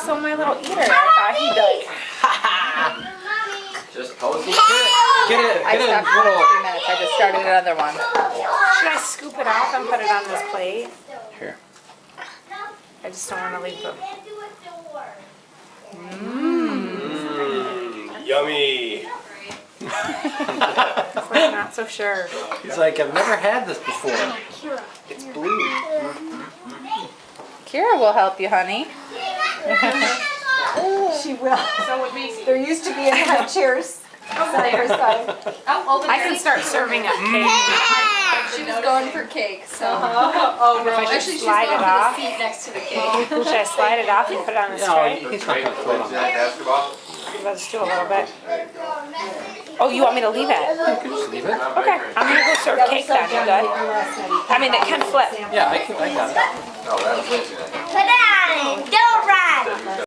also my little eater. I thought he'd be like, ha ha. Just pose it. Get it. I stopped for 3 minutes. I just started another one. Should I scoop it off and put it on this plate? Here. I just don't want to leave the... Yummy. It's like not so sure. He's like, I've never had this before. It's blue. Kira will help you, honey. She will. So would Macy. There used to be in high chairs. Side by side. I can start serving up cake. She was going for cake, so. Oh, really? If I Actually, should she's slide going it for the off. seat next to the cake. Should I slide it off and put it on this No, tray? he's not going to float on that. Basketball? Let's do a little bit. Oh, you want me to leave it? Just leave it. Okay, I'm gonna go serve cake then. You good? I mean, it can flip. Yeah, I got it. No, that's amazing. Put it on.